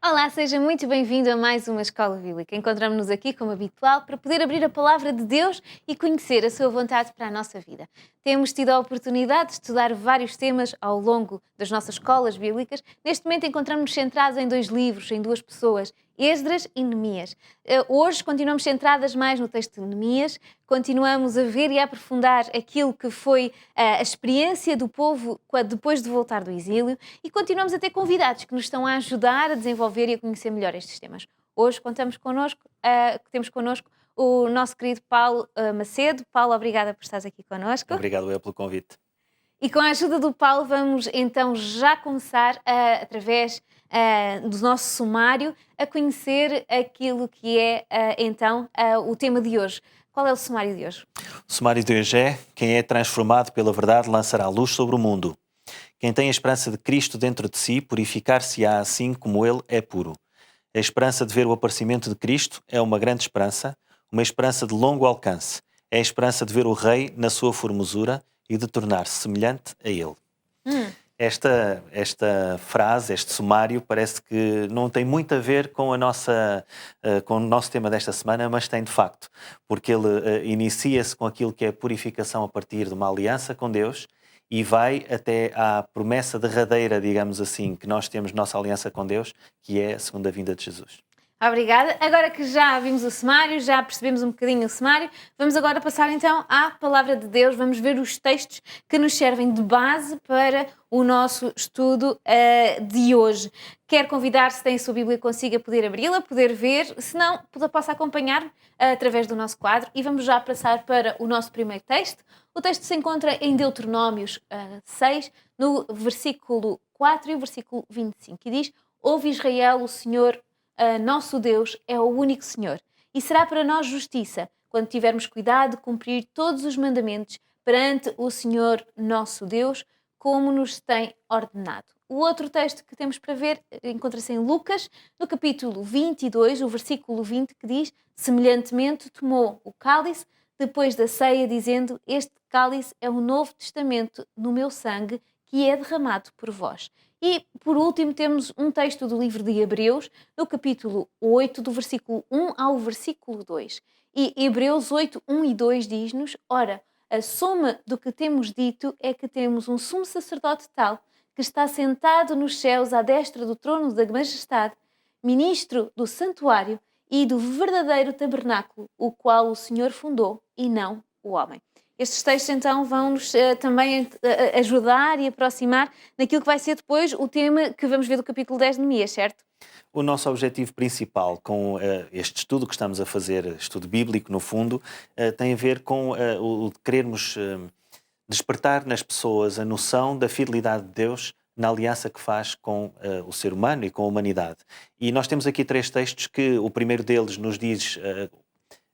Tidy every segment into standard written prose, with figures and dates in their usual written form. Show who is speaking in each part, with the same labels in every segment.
Speaker 1: Olá, seja muito bem-vindo a mais uma Escola Bíblica. Encontramos-nos aqui, como habitual, para poder abrir a Palavra de Deus e conhecer a sua vontade para a nossa vida. Temos tido a oportunidade de estudar vários temas ao longo das nossas escolas bíblicas. Neste momento encontramos-nos centrados em dois livros, em duas pessoas, Esdras e Neemias. Hoje continuamos centradas mais no texto de Neemias, continuamos a ver e a aprofundar aquilo que foi a experiência do povo depois de voltar do exílio e continuamos a ter convidados que nos estão a ajudar a desenvolver e a conhecer melhor estes temas. Hoje temos connosco o nosso querido Paulo Macedo. Paulo, obrigada por estares aqui connosco.
Speaker 2: Obrigado eu pelo convite.
Speaker 1: E com a ajuda do Paulo vamos então já começar, através do nosso sumário, a conhecer aquilo que é o tema de hoje. Qual é o sumário de hoje?
Speaker 2: O sumário de hoje é: quem é transformado pela verdade lançará luz sobre o mundo. Quem tem a esperança de Cristo dentro de si, purificar-se-á assim como ele é puro. A esperança de ver o aparecimento de Cristo é uma grande esperança, uma esperança de longo alcance. É a esperança de ver o Rei na sua formosura e de tornar-se semelhante a ele. Esta frase, este sumário, parece que não tem muito a ver com com o nosso tema desta semana, mas tem de facto, porque ele inicia-se com aquilo que é a purificação a partir de uma aliança com Deus e vai até à promessa derradeira, digamos assim, que nós temos nossa aliança com Deus, que é a segunda vinda de Jesus.
Speaker 1: Obrigada. Agora que já vimos o sumário, já percebemos um bocadinho o sumário, vamos agora passar então à Palavra de Deus. Vamos ver os textos que nos servem de base para o nosso estudo de hoje. Quero convidar, se tem a sua Bíblia, consiga poder abri-la, poder ver, se não, possa acompanhar através do nosso quadro. E vamos já passar para o nosso primeiro texto. O texto se encontra em Deuteronômios 6, no versículo 4 e o versículo 25, e diz: Ouve Israel, o Senhor nosso Deus é o único Senhor, e será para nós justiça quando tivermos cuidado de cumprir todos os mandamentos perante o Senhor nosso Deus, como nos tem ordenado. O outro texto que temos para ver encontra-se em Lucas, no capítulo 22, o versículo 20, que diz: Semelhantemente tomou o cálice depois da ceia, dizendo: Este cálice é o novo testamento no meu sangue, que é derramado por vós. E, por último, temos um texto do livro de Hebreus, no capítulo 8, do versículo 1 ao versículo 2. E Hebreus 8, 1 e 2 diz-nos: Ora, a soma do que temos dito é que temos um sumo sacerdote tal, que está sentado nos céus à destra do trono da majestade, ministro do santuário e do verdadeiro tabernáculo, o qual o Senhor fundou e não o homem. Estes textos, então, vão-nos também ajudar e aproximar naquilo que vai ser depois o tema que vamos ver do capítulo 10 de Neemias, certo?
Speaker 2: O nosso objetivo principal com este estudo que estamos a fazer, estudo bíblico no fundo, tem a ver com o de querermos despertar nas pessoas a noção da fidelidade de Deus na aliança que faz com o ser humano e com a humanidade. E nós temos aqui três textos que o primeiro deles nos diz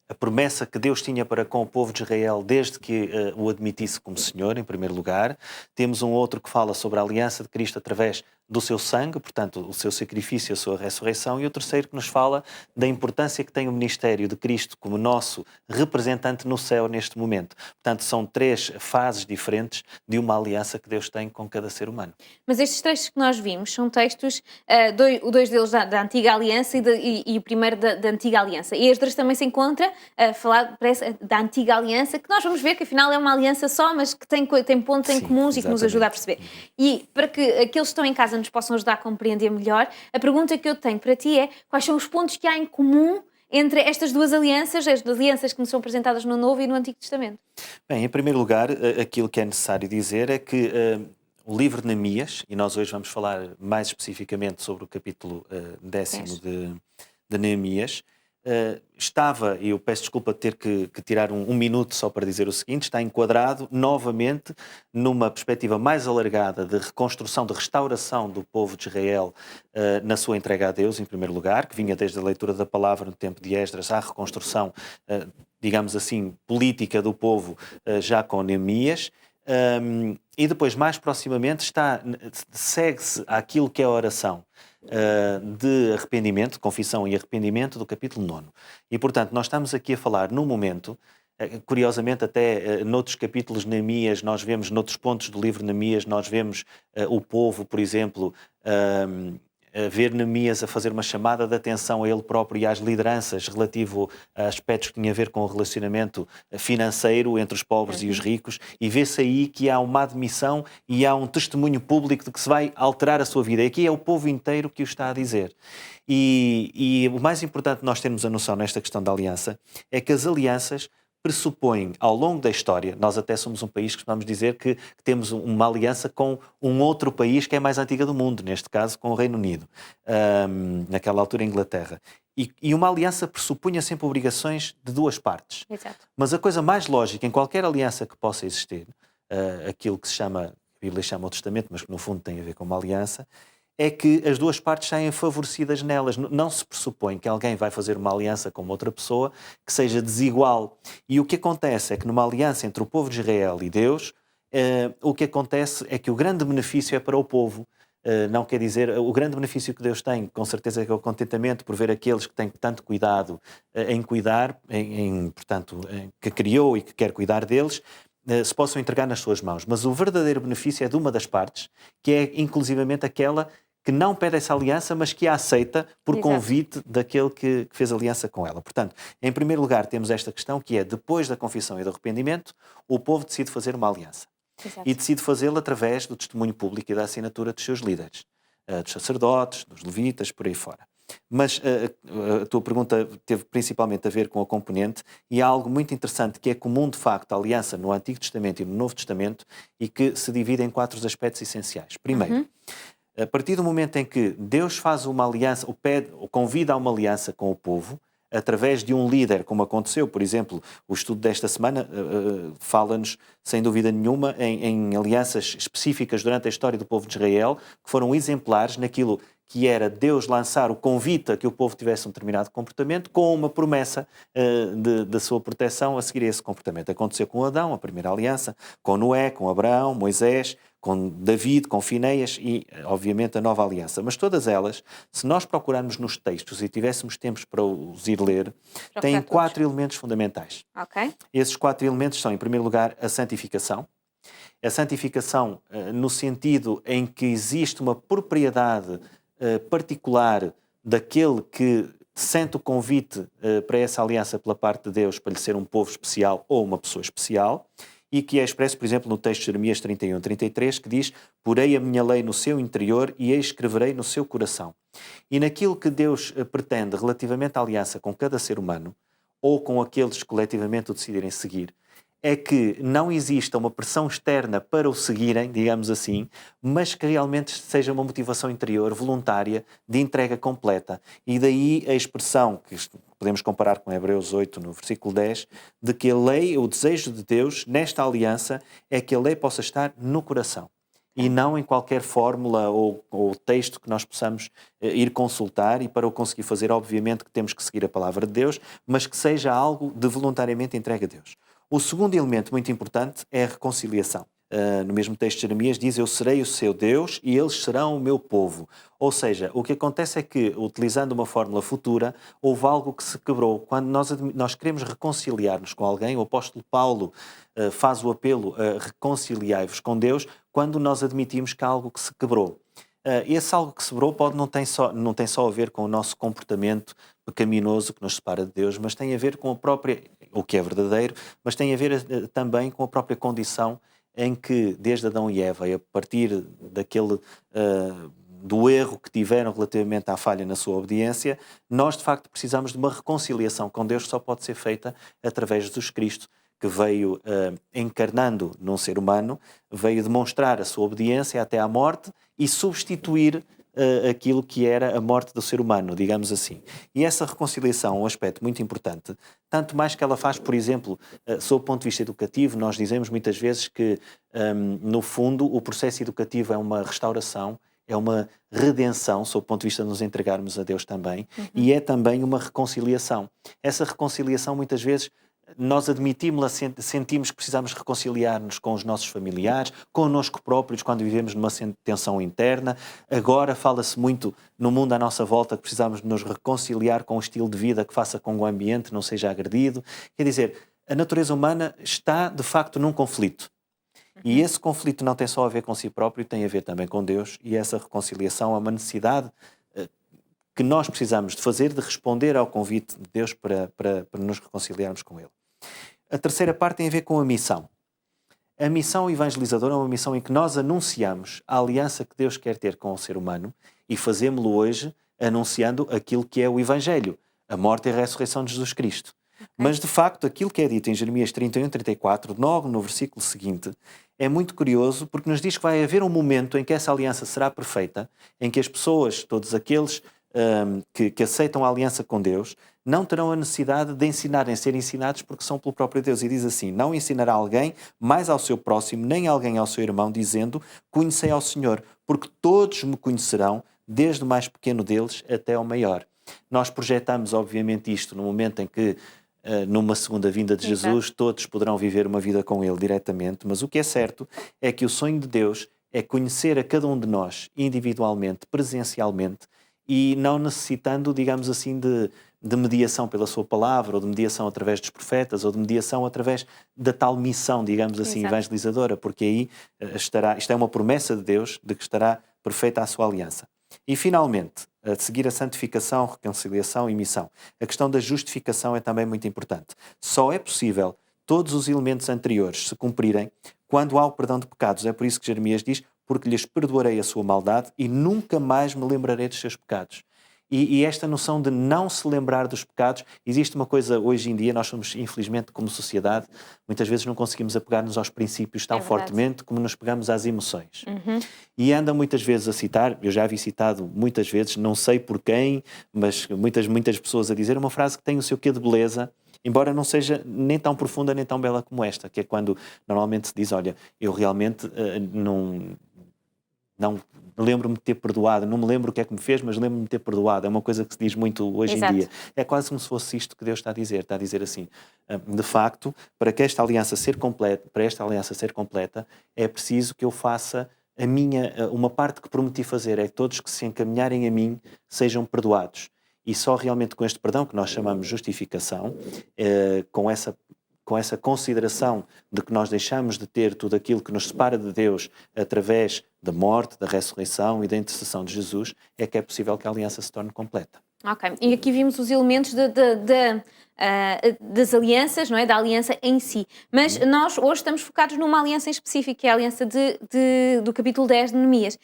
Speaker 2: a promessa que Deus tinha para com o povo de Israel desde que o admitisse como Senhor, em primeiro lugar. Temos um outro que fala sobre a aliança de Cristo através do seu sangue, portanto, o seu sacrifício, a sua ressurreição, e o terceiro que nos fala da importância que tem o ministério de Cristo como nosso representante no céu neste momento. Portanto, são três fases diferentes de uma aliança que Deus tem com cada ser humano.
Speaker 1: Mas estes textos que nós vimos são textos, dois deles da Antiga Aliança e o primeiro da Antiga Aliança. E Esdras também se encontra a falar, parece, da Antiga Aliança, que nós vamos ver que afinal é uma aliança só, mas que tem pontos em comuns e que nos ajuda a perceber. E para que aqueles que estão em casa nos possam ajudar a compreender melhor, a pergunta que eu tenho para ti é: quais são os pontos que há em comum entre estas duas alianças, as alianças que nos são apresentadas no Novo e no Antigo Testamento?
Speaker 2: Bem, em primeiro lugar, aquilo que é necessário dizer é que o livro de Neemias, e nós hoje vamos falar mais especificamente sobre o capítulo 10º de Neemias, estava, e eu peço desculpa ter que tirar um minuto só para dizer o seguinte, está enquadrado novamente numa perspectiva mais alargada de reconstrução, de restauração do povo de Israel na sua entrega a Deus, em primeiro lugar, que vinha desde a leitura da palavra no tempo de Esdras à reconstrução, digamos assim, política do povo já com Neemias. E depois, mais proximamente, segue-se àquilo que é a oração de arrependimento, confissão e arrependimento do capítulo 9. E, portanto, nós estamos aqui a falar num momento, curiosamente até noutros capítulos de Neemias, nós vemos, noutros pontos do livro de Neemias, nós vemos o povo, por exemplo, ver Neemias a fazer uma chamada de atenção a ele próprio e às lideranças relativo a aspectos que tinham a ver com o relacionamento financeiro entre os pobres e os ricos, e vê-se aí que há uma admissão e há um testemunho público de que se vai alterar a sua vida. E aqui é o povo inteiro que o está a dizer. E o mais importante nós termos a noção nesta questão da aliança é que as alianças pressupõem, ao longo da história, nós até somos um país que vamos dizer que temos uma aliança com um outro país que é mais antiga do mundo, neste caso com o Reino Unido, naquela altura a Inglaterra. E uma aliança pressupunha sempre obrigações de duas partes.
Speaker 1: Exato.
Speaker 2: Mas a coisa mais lógica em qualquer aliança que possa existir, aquilo que se chama, a Bíblia chama o testamento, mas que no fundo tem a ver com uma aliança, é que as duas partes saem favorecidas nelas. Não se pressupõe que alguém vai fazer uma aliança com outra pessoa que seja desigual. E o que acontece é que numa aliança entre o povo de Israel e Deus, o que acontece é que o grande benefício é para o povo. Não quer dizer, o grande benefício que Deus tem, com certeza, é o contentamento por ver aqueles que têm tanto cuidado em cuidar, portanto, que criou e que quer cuidar deles, se possam entregar nas suas mãos. Mas o verdadeiro benefício é de uma das partes, que é inclusivamente aquela que não pede essa aliança, mas que a aceita por convite daquele que fez aliança com ela. Portanto, em primeiro lugar, temos esta questão que é, depois da confissão e do arrependimento, o povo decide fazer uma aliança.
Speaker 1: Exato.
Speaker 2: E decide fazê-la através do testemunho público e da assinatura dos seus líderes, dos sacerdotes, dos levitas, por aí fora. Mas a tua pergunta teve principalmente a ver com a componente, e há algo muito interessante que é comum de facto à aliança no Antigo Testamento e no Novo Testamento, e que se divide em 4 aspectos essenciais. Primeiro, a partir do momento em que Deus faz uma aliança, ou convida a uma aliança com o povo, através de um líder, como aconteceu, por exemplo, o estudo desta semana fala-nos, sem dúvida nenhuma, em alianças específicas durante a história do povo de Israel, que foram exemplares naquilo que era Deus lançar o convite a que o povo tivesse um determinado comportamento, com uma promessa da sua proteção a seguir esse comportamento. Aconteceu com Adão, a primeira aliança, com Noé, com Abraão, Moisés, com David, com Finéias e, obviamente, a nova aliança. Mas todas elas, se nós procurarmos nos textos e tivéssemos tempos para os ir ler, têm 4 elementos fundamentais.
Speaker 1: Okay.
Speaker 2: Esses 4 elementos são, em primeiro lugar, a santificação. A santificação no sentido em que existe uma propriedade particular daquele que sente o convite para essa aliança pela parte de Deus para lhe ser um povo especial ou uma pessoa especial, e que é expresso, por exemplo, no texto de Jeremias 31, 33, que diz: porei a minha lei no seu interior e a escreverei no seu coração. E naquilo que Deus pretende relativamente à aliança com cada ser humano, ou com aqueles que coletivamente o decidirem seguir, é que não exista uma pressão externa para o seguirem, digamos assim, mas que realmente seja uma motivação interior, voluntária, de entrega completa. E daí a expressão, que podemos comparar com Hebreus 8, no versículo 10, de que a lei, o desejo de Deus, nesta aliança, é que a lei possa estar no coração. E não em qualquer fórmula ou texto que nós possamos ir consultar, e para o conseguir fazer, obviamente, que temos que seguir a palavra de Deus, mas que seja algo de voluntariamente entregue a Deus. O segundo elemento muito importante é a reconciliação. No mesmo texto de Jeremias diz: eu serei o seu Deus e eles serão o meu povo. Ou seja, o que acontece é que, utilizando uma fórmula futura, houve algo que se quebrou. Quando nós queremos reconciliar-nos com alguém, o apóstolo Paulo faz o apelo a reconciliai-vos com Deus, quando nós admitimos que há algo que se quebrou. Esse algo que se quebrou não tem só a ver com o nosso comportamento pecaminoso que nos separa de Deus, mas tem a ver com a própria, o que é verdadeiro, mas tem a ver também com a própria condição em que, desde Adão e Eva, e a partir do erro que tiveram relativamente à falha na sua obediência, nós de facto precisamos de uma reconciliação com Deus que só pode ser feita através de Jesus Cristo, que veio encarnando num ser humano, veio demonstrar a sua obediência até à morte e substituir aquilo que era a morte do ser humano, digamos assim. E essa reconciliação é um aspecto muito importante, tanto mais que ela faz, por exemplo, sob o ponto de vista educativo, nós dizemos muitas vezes que, no fundo, o processo educativo é uma restauração, é uma redenção, sob o ponto de vista de nos entregarmos a Deus também, e é também uma reconciliação. Essa reconciliação, muitas vezes, nós admitimos-la, sentimos que precisamos reconciliar-nos com os nossos familiares, connosco próprios, quando vivemos numa tensão interna. Agora fala-se muito no mundo à nossa volta que precisamos nos reconciliar com um estilo de vida que faça com que o ambiente não seja agredido. Quer dizer, a natureza humana está, de facto, num conflito. E esse conflito não tem só a ver com si próprio, tem a ver também com Deus, e essa reconciliação é uma necessidade que nós precisamos de fazer, de responder ao convite de Deus para nos reconciliarmos com Ele. A terceira parte tem a ver com a missão. A missão evangelizadora é uma missão em que nós anunciamos a aliança que Deus quer ter com o ser humano e fazemos-lo hoje anunciando aquilo que é o Evangelho, a morte e a ressurreição de Jesus Cristo. Mas, de facto, aquilo que é dito em Jeremias 31:34, logo no versículo seguinte, é muito curioso porque nos diz que vai haver um momento em que essa aliança será perfeita, em que as pessoas, todos aqueles que aceitam a aliança com Deus, não terão a necessidade de ensinarem a ser ensinados porque são pelo próprio Deus. E diz assim: não ensinará alguém mais ao seu próximo, nem alguém ao seu irmão, dizendo: conhecei ao Senhor, porque todos me conhecerão, desde o mais pequeno deles até ao maior. Nós projetamos, obviamente, isto no momento em que, numa segunda vinda de Jesus, todos poderão viver uma vida com Ele diretamente, mas o que é certo é que o sonho de Deus é conhecer a cada um de nós individualmente, presencialmente, e não necessitando, digamos assim, de mediação pela sua palavra, ou de mediação através dos profetas, ou de mediação através da tal missão, digamos assim, evangelizadora, porque aí isto é uma promessa de Deus de que estará perfeita a sua aliança. E, finalmente, a seguir a santificação, reconciliação e missão. A questão da justificação é também muito importante. Só é possível todos os elementos anteriores se cumprirem quando há o perdão de pecados. É por isso que Jeremias diz: porque lhes perdoarei a sua maldade e nunca mais me lembrarei dos seus pecados. E esta noção de não se lembrar dos pecados, existe uma coisa hoje em dia, nós somos, infelizmente, como sociedade, muitas vezes não conseguimos apegar-nos aos princípios tão fortemente como nos pegamos às emoções. E anda muitas vezes a citar, eu já vi citado muitas vezes, não sei por quem, mas muitas pessoas a dizer uma frase que tem o seu quê de beleza, embora não seja nem tão profunda nem tão bela como esta, que é quando normalmente se diz: olha, eu realmente não lembro-me de ter perdoado, não me lembro o que é que me fez, mas lembro-me de ter perdoado. É uma coisa que se diz muito hoje em dia. É quase como se fosse isto que Deus está a dizer assim: de facto, para esta aliança ser completa, é preciso que eu faça uma parte que prometi fazer, é que todos que se encaminharem a mim sejam perdoados. E só realmente com este perdão, que nós chamamos justificação, com essa consideração de que nós deixamos de ter tudo aquilo que nos separa de Deus através da morte, da ressurreição e da intercessão de Jesus, é que é possível que a aliança se torne completa.
Speaker 1: Ok, e aqui vimos os elementos das alianças, não é? Da aliança em si. Mas nós hoje estamos focados numa aliança em específico, que é a aliança do capítulo 10 de Neemias.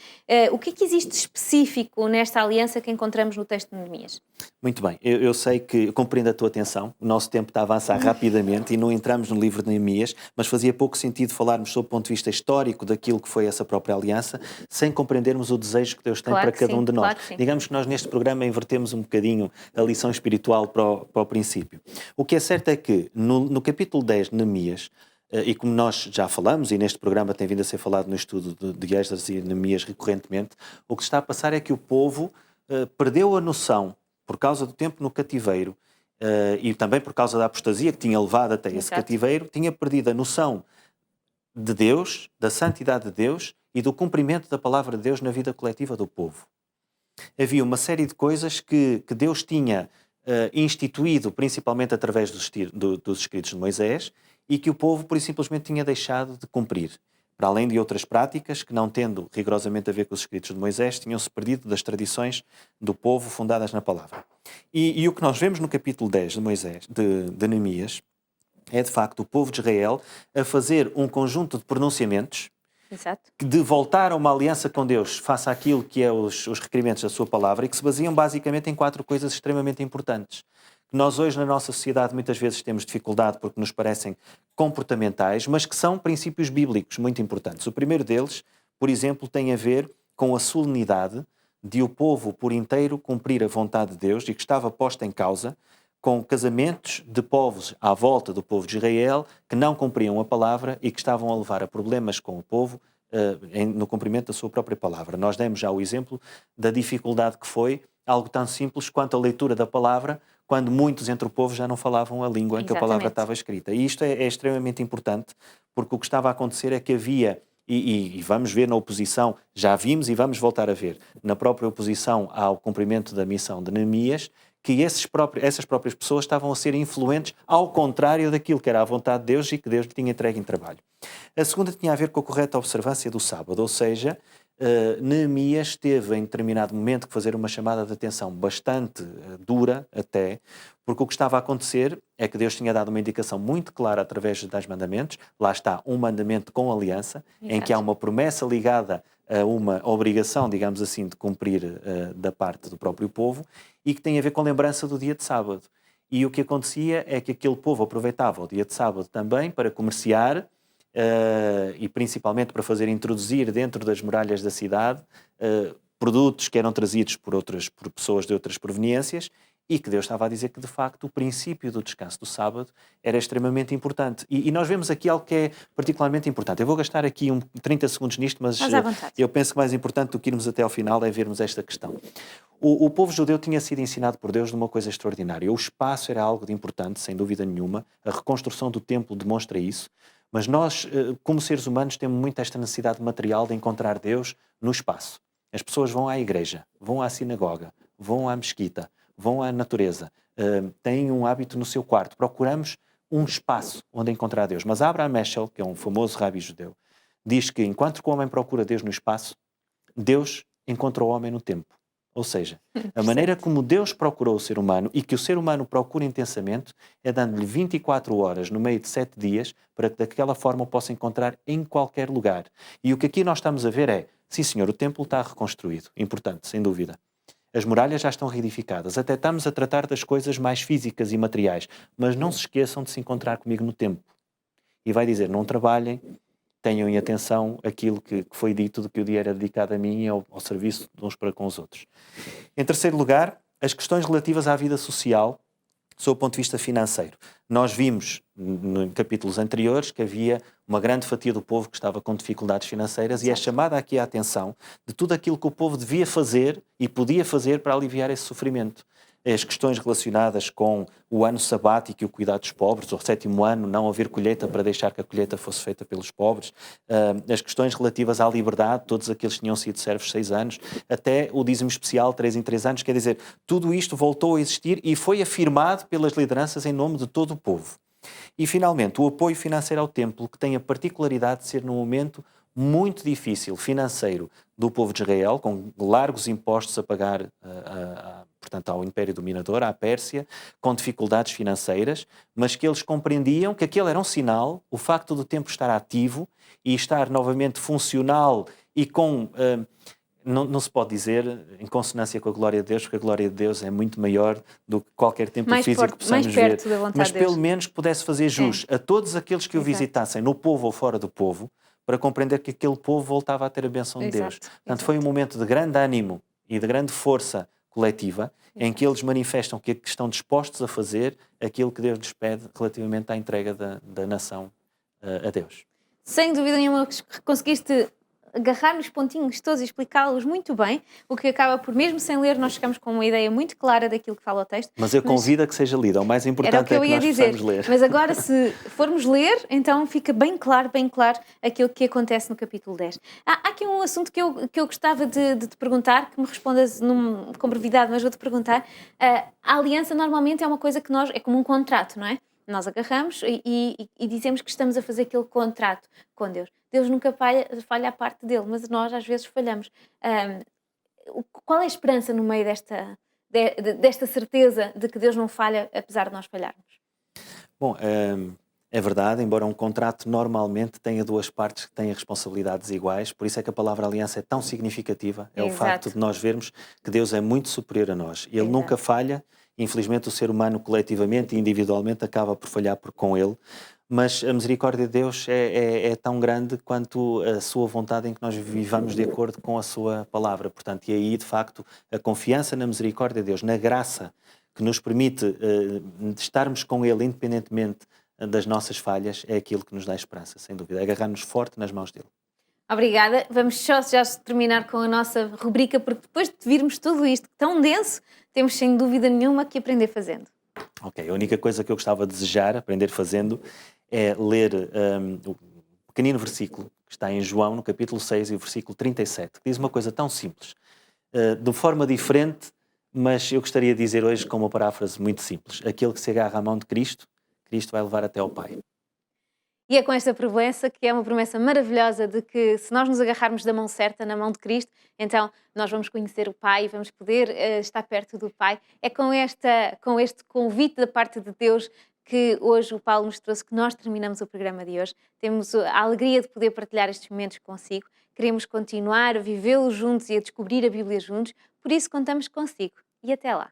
Speaker 1: O que é que existe específico nesta aliança que encontramos no texto de Neemias?
Speaker 2: Muito bem, eu sei que eu compreendo a tua atenção, o nosso tempo está a avançar rapidamente e não entramos no livro de Neemias, mas fazia pouco sentido falarmos sob o ponto de vista histórico daquilo que foi essa própria aliança, sem compreendermos o desejo que Deus tem para cada um de nós. Digamos que nós neste programa invertemos um bocadinho a lição espiritual para o princípio. O que é certo é que no capítulo 10 de Neemias, e como nós já falamos, e neste programa tem vindo a ser falado no estudo de Esdras e Neemias recorrentemente, o que está a passar é que o povo perdeu a noção, por causa do tempo no cativeiro, e também por causa da apostasia que tinha levado até esse cativeiro, tinha perdido a noção de Deus, da santidade de Deus e do cumprimento da palavra de Deus na vida coletiva do povo. Havia uma série de coisas que Deus tinha instituído, principalmente através dos escritos de Moisés, e que o povo, por simplesmente, tinha deixado de cumprir. Para além de outras práticas que, não tendo rigorosamente a ver com os escritos de Moisés, tinham-se perdido das tradições do povo fundadas na palavra. E o que nós vemos no capítulo 10 de Moisés, de Neemias, é de facto o povo de Israel a fazer um conjunto de pronunciamentos de voltar a uma aliança com Deus face àquilo que é os requerimentos da sua palavra, e que se baseiam basicamente em 4 coisas extremamente importantes. Que nós hoje na nossa sociedade muitas vezes temos dificuldade porque nos parecem comportamentais, mas que são princípios bíblicos muito importantes. O primeiro deles, por exemplo, tem a ver com a solenidade de o povo por inteiro cumprir a vontade de Deus, e que estava posta em causa com casamentos de povos à volta do povo de Israel que não cumpriam a palavra e que estavam a levar a problemas com o povo no cumprimento da sua própria palavra. Nós demos já o exemplo da dificuldade que foi algo tão simples quanto a leitura da palavra, quando muitos entre o povo já não falavam a língua em que a palavra estava escrita. E isto é extremamente importante, porque o que estava a acontecer é que havia, e vamos ver na oposição, já vimos e vamos voltar a ver, na própria oposição ao cumprimento da missão de Neemias, que essas próprias pessoas estavam a ser influentes ao contrário daquilo que era a vontade de Deus e que Deus lhe tinha entregue em trabalho. A segunda tinha a ver com a correta observância do sábado, ou seja, Neemias teve em determinado momento que fazer uma chamada de atenção bastante dura até, porque o que estava a acontecer é que Deus tinha dado uma indicação muito clara através dos 10 mandamentos. Lá está, um mandamento com aliança, em que há uma promessa ligada a uma obrigação, digamos assim, de cumprir da parte do próprio povo, e que tem a ver com a lembrança do dia de sábado. E o que acontecia é que aquele povo aproveitava o dia de sábado também para comerciar, e principalmente para fazer introduzir dentro das muralhas da cidade produtos que eram trazidos por pessoas de outras proveniências, e que Deus estava a dizer que, de facto, o princípio do descanso do sábado era extremamente importante. E nós vemos aqui algo que é particularmente importante. Eu vou gastar aqui 30 segundos nisto, mas eu penso que mais importante do que irmos até ao final é vermos esta questão. O povo judeu tinha sido ensinado por Deus numa coisa extraordinária. O espaço era algo de importante, sem dúvida nenhuma. A reconstrução do templo demonstra isso. Mas nós, como seres humanos, temos muito esta necessidade material de encontrar Deus no espaço. As pessoas vão à igreja, vão à sinagoga, vão à mesquita, vão à natureza, têm um hábito no seu quarto. Procuramos um espaço onde encontrar Deus. Mas Abraham Heschel, que é um famoso rabi judeu, diz que enquanto o homem procura Deus no espaço, Deus encontra o homem no tempo. Ou seja, a maneira como Deus procurou o ser humano e que o ser humano procura intensamente é dando-lhe 24 horas no meio de 7 dias para que daquela forma o possa encontrar em qualquer lugar. E o que aqui nós estamos a ver é, sim senhor, o templo está reconstruído, importante, sem dúvida. As muralhas já estão reedificadas, até estamos a tratar das coisas mais físicas e materiais, mas não se esqueçam de se encontrar comigo no tempo. E vai dizer, não trabalhem, tenham em atenção aquilo que foi dito de que o dia era dedicado a mim e ao serviço de uns para com os outros. Em terceiro lugar, as questões relativas à vida social, sob o ponto de vista financeiro. Nós vimos, em capítulos anteriores, que havia uma grande fatia do povo que estava com dificuldades financeiras. Exato. E é chamada aqui a atenção de tudo aquilo que o povo devia fazer e podia fazer para aliviar esse sofrimento. As questões relacionadas com o ano sabático e o cuidado dos pobres, o 7º ano, não haver colheita para deixar que a colheita fosse feita pelos pobres, as questões relativas à liberdade, todos aqueles que tinham sido servos 6 anos, até o dízimo especial 3 em 3 anos, quer dizer, tudo isto voltou a existir e foi afirmado pelas lideranças em nome de todo o povo. E, finalmente, o apoio financeiro ao templo, que tem a particularidade de ser num momento muito difícil financeiro do povo de Israel, com largos impostos a pagar portanto, ao Império Dominador, à Pérsia, com dificuldades financeiras, mas que eles compreendiam que aquele era um sinal, o facto do templo estar ativo e estar novamente funcional e com... Não se pode dizer em consonância com a glória de Deus, porque a glória de Deus é muito maior do que qualquer templo físico que possamos ver. Mas pelo menos que pudesse fazer jus a todos aqueles que o visitassem, no povo ou fora do povo, para compreender que aquele povo voltava a ter a bênção de Deus. Portanto, foi um momento de grande ânimo e de grande força coletiva, em que eles manifestam que estão dispostos a fazer aquilo que Deus lhes pede relativamente à entrega da nação a Deus.
Speaker 1: Sem dúvida nenhuma, conseguiste agarrar nos pontinhos todos e explicá-los muito bem, o que acaba por, mesmo sem ler, nós ficamos com uma ideia muito clara daquilo que fala o texto.
Speaker 2: Mas eu convido a que seja lido, o mais importante é que nós possamos ler.
Speaker 1: Mas agora, se formos ler, então fica bem claro aquilo que acontece no capítulo 10. Há aqui um assunto que eu gostava de te perguntar, que me respondas com brevidade, mas vou-te perguntar. A aliança normalmente é uma coisa que é como um contrato, não é? Nós agarramos e dizemos que estamos a fazer aquele contrato com Deus. Deus nunca falha a parte dele, mas nós às vezes falhamos. Qual é a esperança no meio desta certeza de que Deus não falha, apesar de nós falharmos?
Speaker 2: Bom, é verdade, embora um contrato normalmente tenha duas partes que têm responsabilidades iguais, por isso é que a palavra aliança é tão significativa, é o facto de nós vermos que Deus é muito superior a nós. Ele nunca falha, infelizmente o ser humano coletivamente e individualmente acaba por falhar com ele, mas a misericórdia de Deus é tão grande quanto a sua vontade em que nós vivamos de acordo com a sua palavra. Portanto, e aí, de facto, a confiança na misericórdia de Deus, na graça que nos permite estarmos com Ele independentemente das nossas falhas, é aquilo que nos dá esperança, sem dúvida. É agarrar-nos forte nas mãos dele.
Speaker 1: Obrigada. Vamos só já terminar com a nossa rubrica, porque depois de virmos tudo isto tão denso, temos sem dúvida nenhuma que aprender fazendo.
Speaker 2: Ok, a única coisa que eu gostava de desejar, aprender fazendo, é ler o pequenino versículo que está em João, no capítulo 6, e o versículo 37, que diz uma coisa tão simples, de forma diferente, mas eu gostaria de dizer hoje com uma paráfrase muito simples. Aquele que se agarra à mão de Cristo, Cristo vai levar até ao Pai.
Speaker 1: E é com esta promessa, que é uma promessa maravilhosa, de que se nós nos agarrarmos da mão certa, na mão de Cristo, então nós vamos conhecer o Pai, vamos poder estar perto do Pai. É com este convite da parte de Deus que hoje o Paulo nos trouxe, que nós terminamos o programa de hoje. Temos a alegria de poder partilhar estes momentos consigo. Queremos continuar a vivê-los juntos e a descobrir a Bíblia juntos. Por isso contamos consigo. E até lá.